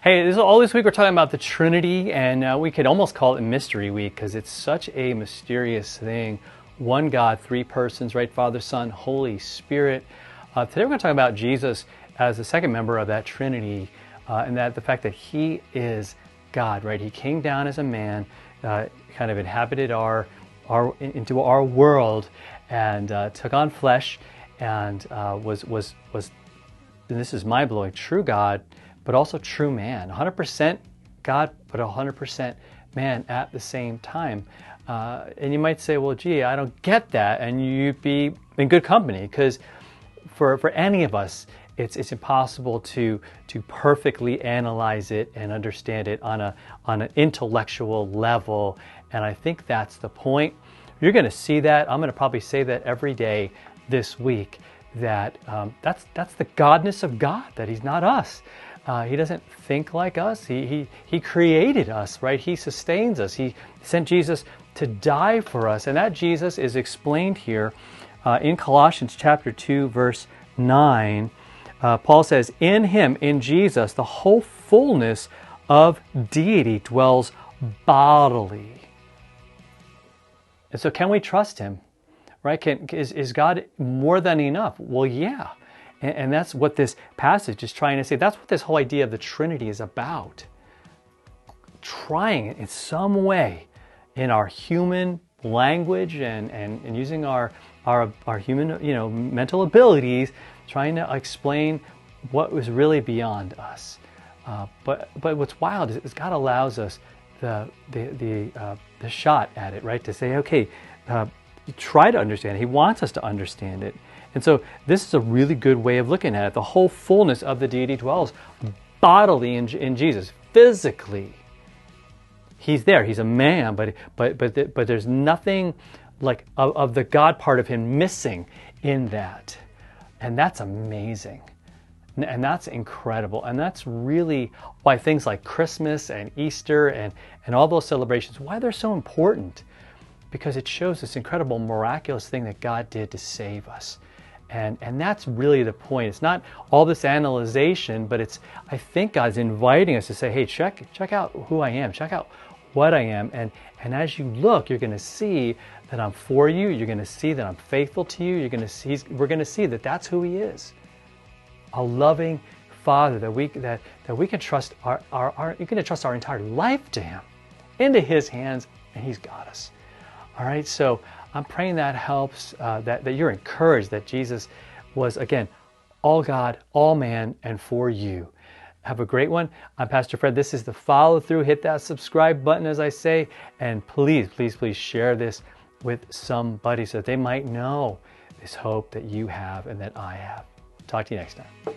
All this week we're talking about the Trinity, and we could almost call it Mystery Week because it's such a mysterious thing. One God, three persons, right? Father, Son, Holy Spirit. Today we're going to talk about Jesus as the second member of that Trinity, and that the fact that He is God, right? He came down as a man, kind of inhabited into our world, and took on flesh, and was and this is mind-blowing, true God, but also true man. 100% God, but 100% man at the same time. And you might say, well, gee, I don't get that. And you'd be in good company, because for any of us, it's impossible to perfectly analyze it and understand it on an intellectual level. And I think that's the point. You're going to see that. I'm going to probably say that every day this week, that that's the godness of God, that He's not us. He doesn't think like us. He created us, right? He sustains us. He sent Jesus to die for us. And that Jesus is explained here in Colossians chapter 2, verse 9. Paul says, in Him, in Jesus, the whole fullness of deity dwells bodily. And so can we trust Him? Right? Is God more than enough? Well, yeah. And that's what this passage is trying to say. That's what this whole idea of the Trinity is about. Trying in some way in our human language and using our human mental abilities, trying to explain what was really beyond us. But what's wild is God allows us the shot at it, right? To say, okay, try to understand it. He wants us to understand it. And so this is a really good way of looking at it. The whole fullness of the deity dwells bodily in Jesus, physically. He's there. He's a man, but there's nothing like of the God part of Him missing in that. And that's amazing. And that's incredible. And that's really why things like Christmas and Easter and all those celebrations, why they're so important. Because it shows this incredible, miraculous thing that God did to save us. And that's really the point. It's not all this analyzation, but I think God's inviting us to say, hey, check out who I am. Check out what I am. And as you look, you're going to see that I'm for you. You're going to see that I'm faithful to you. We're going to see that that's who He is. A loving Father that we can trust you can trust our entire life to Him, into His hands, and He's got us. All right, so I'm praying that helps, that you're encouraged that Jesus was, again, all God, all man, and for you. Have a great one. I'm Pastor Fred. This is the Follow Through. Hit that subscribe button, as I say, and please share this with somebody so that they might know this hope that you have and that I have. Talk to you next time.